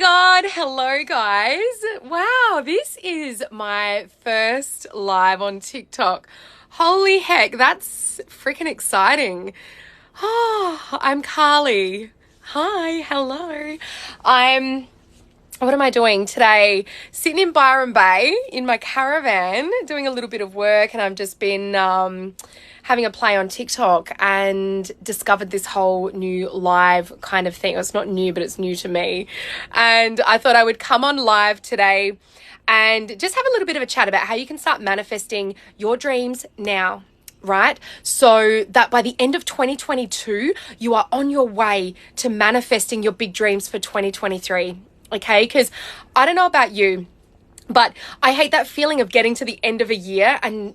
God, hello guys. Wow, this is my first live on TikTok. Holy heck, that's freaking exciting. Oh, I'm Karli. Hi, hello. What am I doing today? Sitting in Byron Bay in my caravan, doing a little bit of work, and I've just been having a play on TikTok and discovered this whole new live kind of thing. It's not new, but it's new to me. And I thought I would come on live today and just have a little bit of a chat about how you can start manifesting your dreams now. Right? So that by the end of 2022, you are on your way to manifesting your big dreams for 2023. Okay? Because I don't know about you, but I hate that feeling of getting to the end of a year and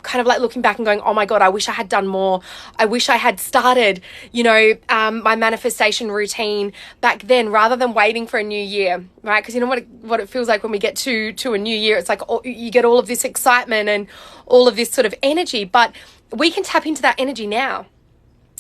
kind of like looking back and going, oh my God, I wish I had done more. I wish I had started, my manifestation routine back then rather than waiting for a new year, right? Because you know what it feels like when we get to a new year. It's like you get all of this excitement and all of this sort of energy, but we can tap into that energy now.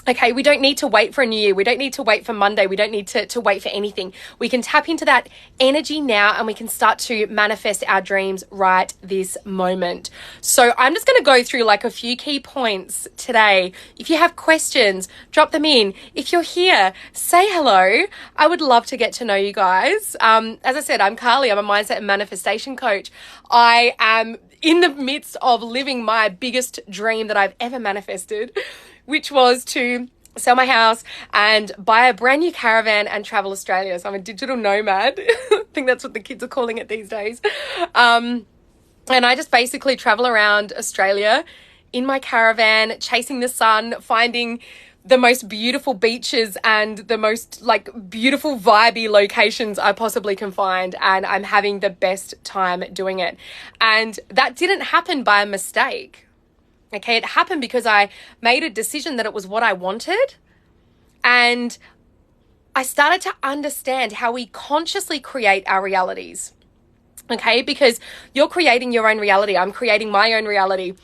Okay, we don't need to wait for a new year. We don't need to wait for Monday. We don't need to wait for anything. We can tap into that energy now and we can start to manifest our dreams right this moment. So I'm just going to go through like a few key points today. If you have questions, drop them in. If you're here, say hello. I would love to get to know you guys. As I said, I'm Karli. I'm a mindset and manifestation coach. I am in the midst of living my biggest dream that I've ever manifested, which was to sell my house and buy a brand new caravan and travel Australia. So I'm a digital nomad. I think that's what the kids are calling it these days. And I just basically travel around Australia in my caravan, chasing the sun, finding the most beautiful beaches and the most like beautiful vibey locations I possibly can find. And I'm having the best time doing it. And that didn't happen by a mistake. Okay, it happened because I made a decision that it was what I wanted. And I started to understand how we consciously create our realities. Okay, because you're creating your own reality. I'm creating my own reality.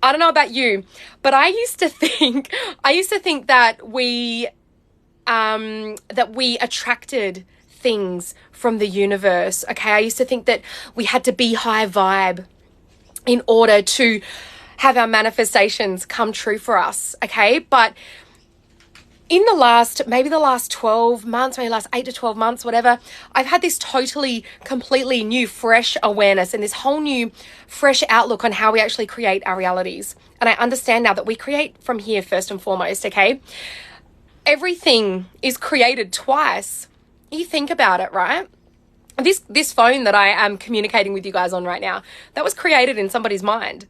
I don't know about you, but I used to think that we attracted things from the universe. Okay, I used to think that we had to be high vibe in order to have our manifestations come true for us, okay? But in the last 12 months, maybe last 8 to 12 months, whatever, I've had this totally, completely new, fresh awareness and this whole new, fresh outlook on how we actually create our realities. And I understand now that we create from here first and foremost, okay? Everything is created twice. You think about it, right? This phone that I am communicating with you guys on right now, that was created in somebody's mind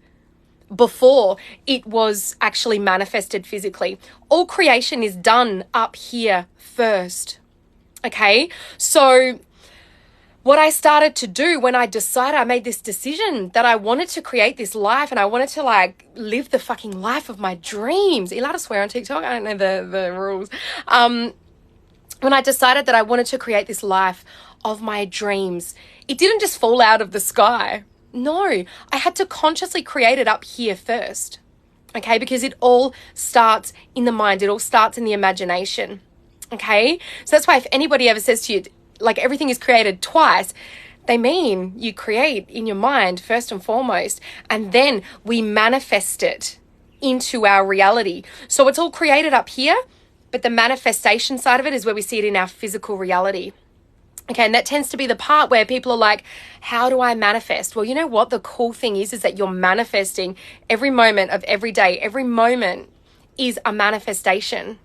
before it was actually manifested physically. All creation is done up here first. Okay? So what I started to do when I made this decision that I wanted to create this life and I wanted to like live the fucking life of my dreams. Are you allowed to swear on TikTok? I don't know the rules. When I decided that I wanted to create this life of my dreams, it didn't just fall out of the sky. No, I had to consciously create it up here first, okay? Because it all starts in the mind. It all starts in the imagination, okay? So that's why if anybody ever says to you, like everything is created twice, they mean you create in your mind first and foremost, and then we manifest it into our reality. So it's all created up here, but the manifestation side of it is where we see it in our physical reality. Okay, and that tends to be the part where people are like, how do I manifest? Well, you know what? The cool thing is that you're manifesting every moment of every day. Every moment is a manifestation,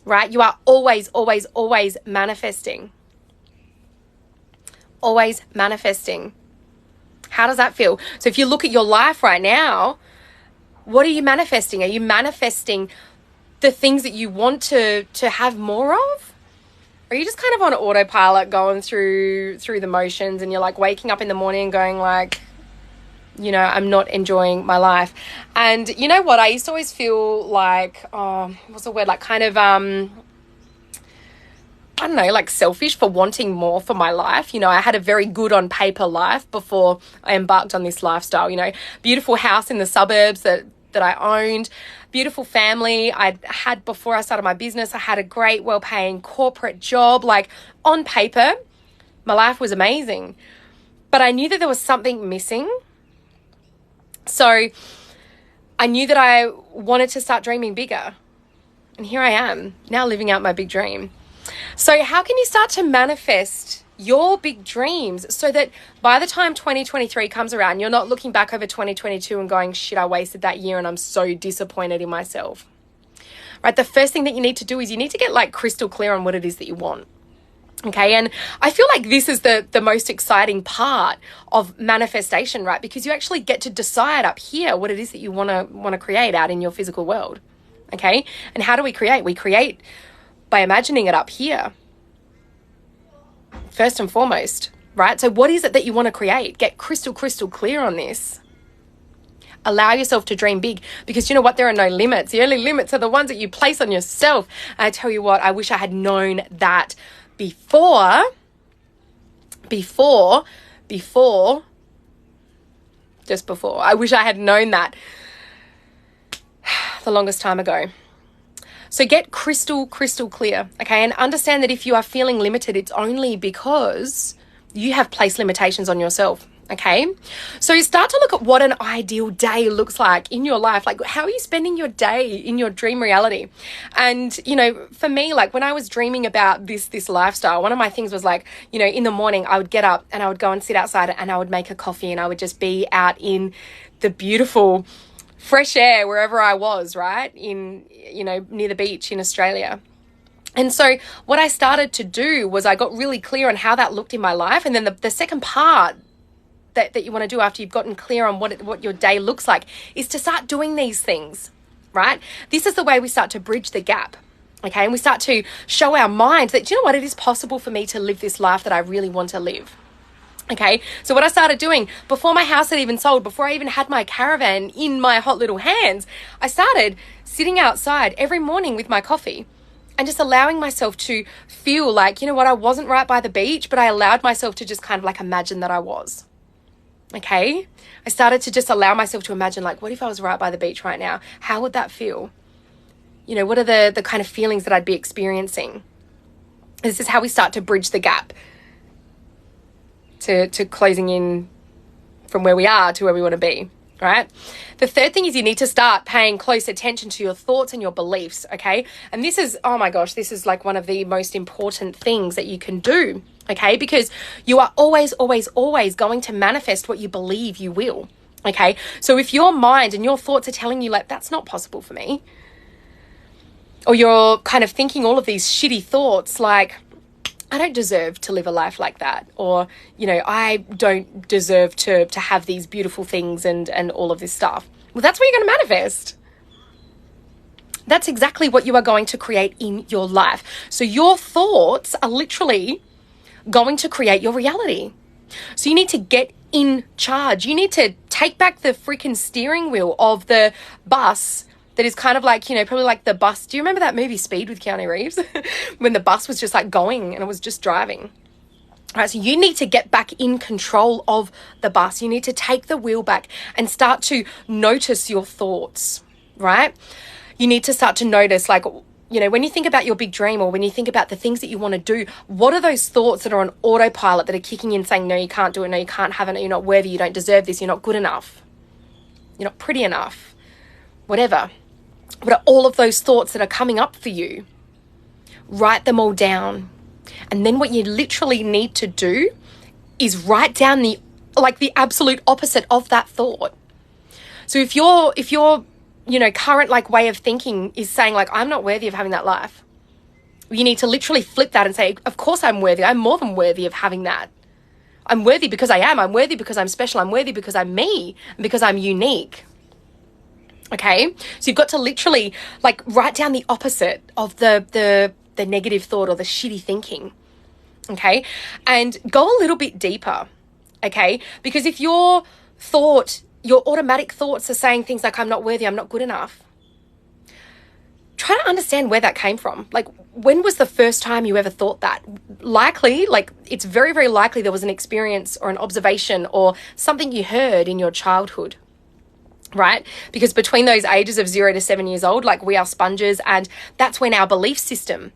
right? You are always, always, always manifesting. Always manifesting. How does that feel? So if you look at your life right now, what are you manifesting? Are you manifesting the things that you want to have more of? Or are you just kind of on autopilot going through the motions and you're like waking up in the morning and going like, I'm not enjoying my life. And you know what? I used to always feel like, what's the word? Like kind of, I don't know, like selfish for wanting more for my life. I had a very good on paper life before I embarked on this lifestyle, beautiful house in the suburbs that I owned, beautiful family I had before I started my business. I had a great, well-paying corporate job. Like on paper, My life was amazing. But I knew that there was something missing. So I knew that I wanted to start dreaming bigger. And here I am, now living out my big dream. So how can you start to manifest your big dreams so that by the time 2023 comes around, you're not looking back over 2022 and going, shit, I wasted that year and I'm so disappointed in myself. Right? The first thing that you need to do is you need to get like crystal clear on what it is that you want. Okay, and I feel like this is the most exciting part of manifestation, right? Because you actually get to decide up here what it is that you want to create out in your physical world. Okay, and how do we create? We create by imagining it up here, first and foremost, right? So what is it that you want to create? Get crystal clear on this. Allow yourself to dream big, because you know what? There are no limits. The only limits are the ones that you place on yourself. And I tell you what, I wish I had known that before, I wish I had known that the longest time ago. So get crystal clear, okay? And understand that if you are feeling limited, it's only because you have placed limitations on yourself, okay? So start to look at what an ideal day looks like in your life. Like, how are you spending your day in your dream reality? And, you know, for me, like when I was dreaming about this lifestyle, one of my things was like, you know, in the morning I would get up and I would go and sit outside and I would make a coffee and I would just be out in the beautiful fresh air wherever I was, right? In, you know, near the beach in Australia. And so what I started to do was I got really clear on how that looked in my life. And then the second part that you want to do after you've gotten clear on what your day looks like is to start doing these things, right? This is the way we start to bridge the gap, okay? And we start to show our mind that, you know what, it is possible for me to live this life that I really want to live. Okay, so what I started doing before my house had even sold, before I even had my caravan in my hot little hands, I started sitting outside every morning with my coffee and just allowing myself to feel like, you know what, I wasn't right by the beach, but I allowed myself to just kind of like imagine that I was. Okay, I started to just allow myself to imagine, like, what if I was right by the beach right now? How would that feel? You know, what are the kind of feelings that I'd be experiencing? This is how we start to bridge the gap to closing in from where we are to where we want to be, right? The third thing is you need to start paying close attention to your thoughts and your beliefs, okay? And this is, oh my gosh, this is like one of the most important things that you can do, okay? Because you are always going to manifest what you believe you will, okay? So if your mind and your thoughts are telling you like, that's not possible for me, or you're kind of thinking all of these shitty thoughts like, I don't deserve to live a life like that. Or, you know, I don't deserve to have these beautiful things and all of this stuff. Well, that's what you're going to manifest. That's exactly what you are going to create in your life. So your thoughts are literally going to create your reality. So you need to get in charge. You need to take back the freaking steering wheel of the bus that is kind of like, you know, probably like the bus. Do you remember that movie Speed with Keanu Reeves? When the bus was just like going and it was just driving. All right, so you need to get back in control of the bus. You need to take the wheel back and start to notice your thoughts, right? You need to start to notice, like, you know, when you think about your big dream or when you think about the things that you want to do, what are those thoughts that are on autopilot that are kicking in saying, no, you can't do it, no, you can't have it, no, you're not worthy, you don't deserve this, you're not good enough, you're not pretty enough, whatever. What are all of those thoughts that are coming up for you? Write them all down. And then what you literally need to do is write down the absolute opposite of that thought. So if your you know, current like way of thinking is saying like, I'm not worthy of having that life, you need to literally flip that and say, of course I'm worthy. I'm more than worthy of having that. I'm worthy because I am. I'm worthy because I'm special. I'm worthy because I'm me and because I'm unique. Okay, so you've got to literally like write down the opposite of the negative thought or the shitty thinking. Okay, and go a little bit deeper. Okay, because if your automatic thoughts are saying things like, I'm not worthy, I'm not good enough, try to understand where that came from. Like, when was the first time you ever thought that? Likely, like, it's very, very likely there was an experience or an observation or something you heard in your childhood. Right? Because between those ages of 0 to 7 years old, like, we are sponges, and that's when our belief system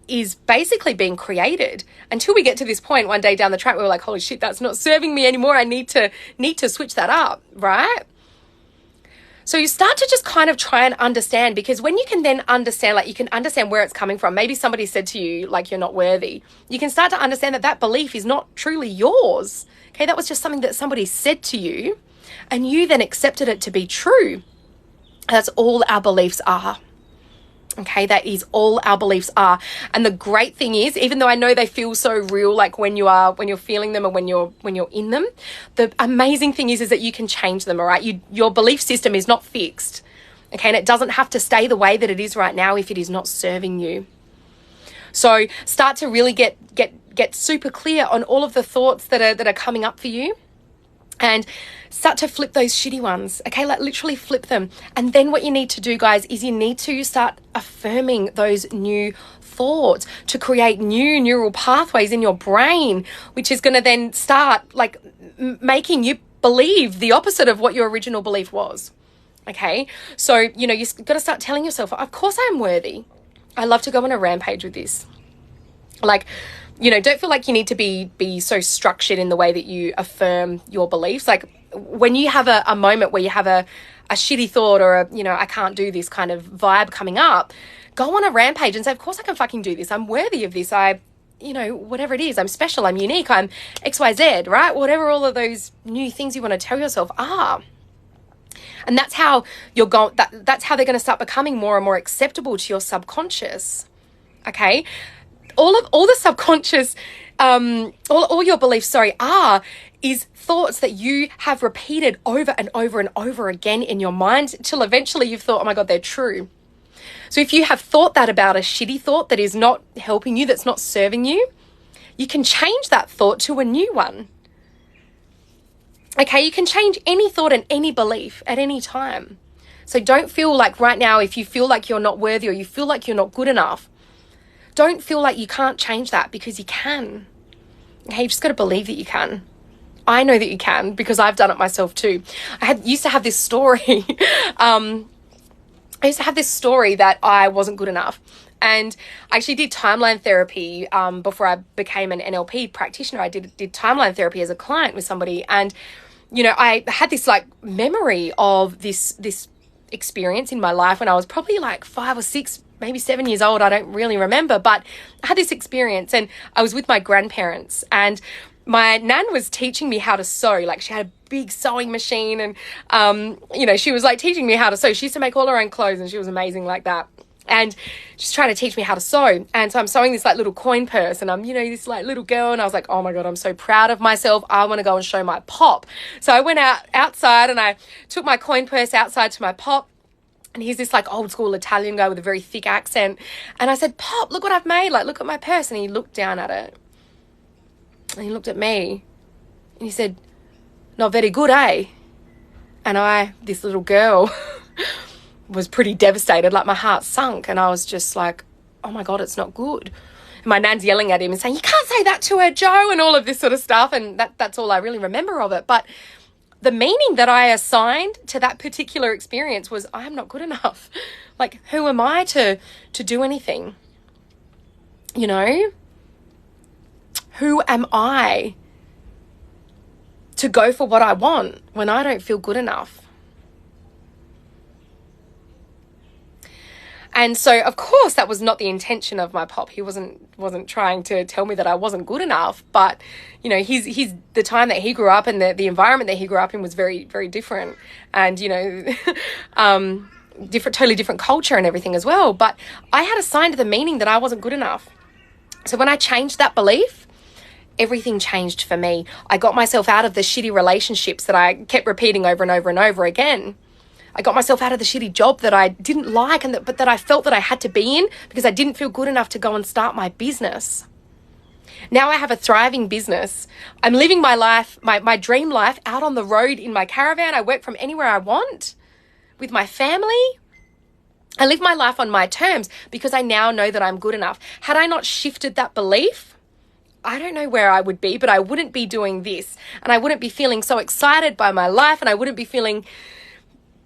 is basically being created until we get to this point one day down the track where we're like, holy shit, that's not serving me anymore. I need to switch that up, right? So you start to just kind of try and understand, because when you can then understand, like you can understand where it's coming from. Maybe somebody said to you, like, you're not worthy. You can start to understand that that belief is not truly yours. Okay, that was just something that somebody said to you and you then accepted it to be true. That's all our beliefs are. Okay, that is all our beliefs are. And the great thing is, even though I know they feel so real, like when you're feeling them and when you're in them, the amazing thing is that you can change them, all right? Your belief system is not fixed. Okay, and it doesn't have to stay the way that it is right now if it is not serving you. So start to really get super clear on all of the thoughts that are coming up for you. And start to flip those shitty ones, okay? Like literally flip them. And then what you need to do, guys, is you need to start affirming those new thoughts to create new neural pathways in your brain, which is going to then start like making you believe the opposite of what your original belief was, okay? So, you've got to start telling yourself, of course I'm worthy. I love to go on a rampage with this. Like, don't feel like you need to be so structured in the way that you affirm your beliefs. Like when you have a moment where you have a shitty thought or I can't do this kind of vibe coming up, go on a rampage and say, of course I can fucking do this. I'm worthy of this. Whatever it is, I'm special, I'm unique, I'm XYZ, right? Whatever all of those new things you want to tell yourself are. And that's how that's how they're going to start becoming more and more acceptable to your subconscious. Okay? All the subconscious, all your beliefs, is thoughts that you have repeated over and over and over again in your mind till eventually you've thought, oh my God, they're true. So if you have thought that about a shitty thought that is not helping you, that's not serving you, you can change that thought to a new one. Okay, you can change any thought and any belief at any time. So don't feel like right now, if you feel like you're not worthy or you feel like you're not good enough, don't feel like you can't change that, because you can. Okay, you've just got to believe that you can. I know that you can because I've done it myself too. I used to have this story. I used to have this story that I wasn't good enough. And I actually did timeline therapy before I became an NLP practitioner. I did timeline therapy as a client with somebody. And, I had this like memory of this experience in my life when I was probably like 5 or 6, maybe 7 years old. I don't really remember, but I had this experience and I was with my grandparents and my nan was teaching me how to sew. Like she had a big sewing machine and, she was like teaching me how to sew. She used to make all her own clothes and she was amazing like that. And she's trying to teach me how to sew. And so I'm sewing this like little coin purse and I'm, this like little girl. And I was like, oh my God, I'm so proud of myself. I want to go and show my pop. So I went outside and I took my coin purse outside to my pop. And he's this like old school Italian guy with a very thick accent. And I said, Pop, look what I've made. Like, look at my purse. And he looked down at it. And he looked at me. And he said, not very good, eh? And this little girl, was pretty devastated. Like my heart sunk. And I was just like, oh my God, it's not good. And my nan's yelling at him and saying, you can't say that to her, Joe, and all of this sort of stuff. And that's all I really remember of it. But the meaning that I assigned to that particular experience was, I am not good enough. Like, who am I to do anything? Who am I to go for what I want when I don't feel good enough? And so, of course, that was not the intention of my pop. He wasn't trying to tell me that I wasn't good enough. But, he's the time that he grew up and the environment that he grew up in was very, very different. And, totally different culture and everything as well. But I had assigned the meaning that I wasn't good enough. So when I changed that belief, everything changed for me. I got myself out of the shitty relationships that I kept repeating over and over and over again. I got myself out of the shitty job that I didn't like but that I felt that I had to be in because I didn't feel good enough to go and start my business. Now I have a thriving business. I'm living my life, my dream life, out on the road in my caravan. I work from anywhere I want with my family. I live my life on my terms because I now know that I'm good enough. Had I not shifted that belief, I don't know where I would be, but I wouldn't be doing this. And I wouldn't be feeling so excited by my life, and I wouldn't be feeling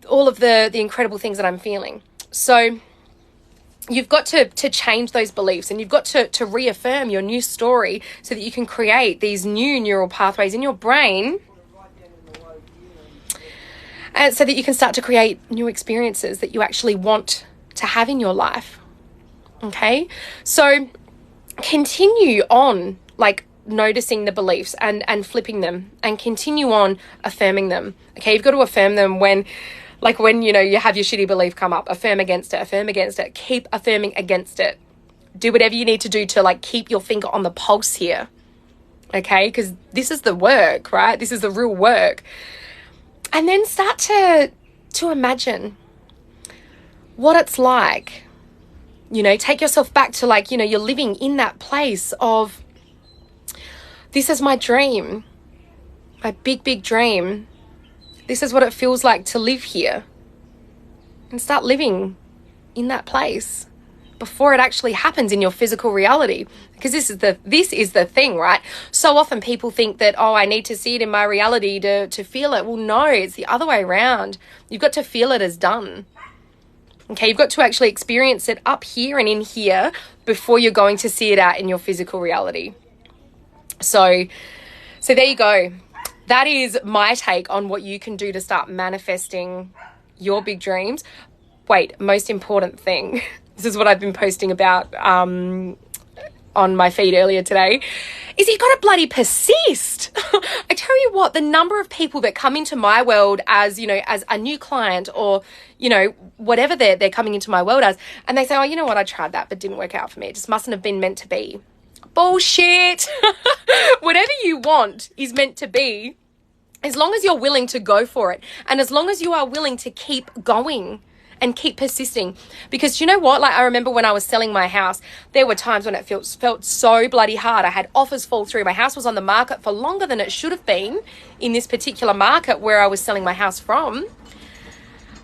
all of the incredible things that I'm feeling. So you've got to change those beliefs, and you've got to reaffirm your new story so that you can create these new neural pathways in your brain, and so that you can start to create new experiences that you actually want to have in your life. Okay? So continue on, like, noticing the beliefs and flipping them, and continue on affirming them. Okay? You've got to affirm them when, you know, you have your shitty belief come up. Affirm against it. Keep affirming against it. Do whatever you need to do to, like, keep your finger on the pulse here. Okay? Because this is the work, right? This is the real work. And then start to imagine what it's like. You know, take yourself back to, like, you know, you're living in that place of, this is my dream, my big, big dream. This is what it feels like to live here. And start living in that place before it actually happens in your physical reality. Because this is the thing, right? So often people think that, oh, I need to see it in my reality to feel it. Well, no, it's the other way around. You've got to feel it as done. Okay, you've got to actually experience it up here and in here before you're going to see it out in your physical reality. So there you go. That is my take on what you can do to start manifesting your big dreams. Wait, most important thing. This is what I've been posting about on my feed earlier today, is you got to bloody persist. I tell you what, the number of people that come into my world as, you know, as a new client, or, you know, whatever they're coming into my world as, and they say, oh, you know what, I tried that, but didn't work out for me. It just mustn't have been meant to be. Bullshit. Whatever you want is meant to be, as long as you're willing to go for it, and as long as you are willing to keep going and keep persisting. Because you know what? Like, I remember when I was selling my house, there were times when it felt so bloody hard. I had offers fall through. My house was on the market for longer than it should have been in this particular market where I was selling my house from.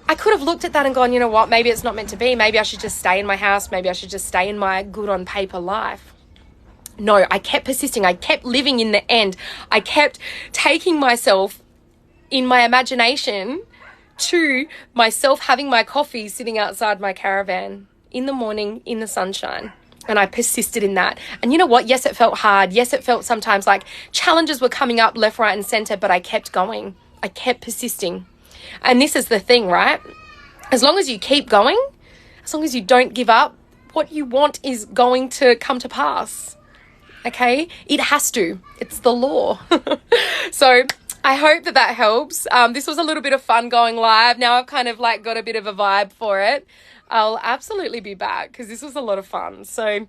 I could have looked at that and gone, you know what? Maybe it's not meant to be. Maybe I should just stay in my house. Maybe I should just stay in my good on paper life. No, I kept persisting. I kept living in the end. I kept taking myself in my imagination to myself having my coffee sitting outside my caravan in the morning in the sunshine. And I persisted in that. And you know what? Yes, it felt hard. Yes, it felt sometimes like challenges were coming up left, right, and center, but I kept going. I kept persisting. And this is the thing, right? As long as you keep going, as long as you don't give up, what you want is going to come to pass. Okay? It has to. It's the law. So I hope that helps. This was a little bit of fun going live. Now I've kind of like got a bit of a vibe for it. I'll absolutely be back because this was a lot of fun. So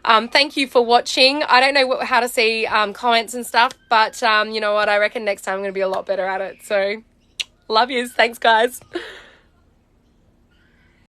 thank you for watching. I don't know how to see comments and stuff, but you know what? I reckon next time I'm going to be a lot better at it. So love yous. Thanks, guys.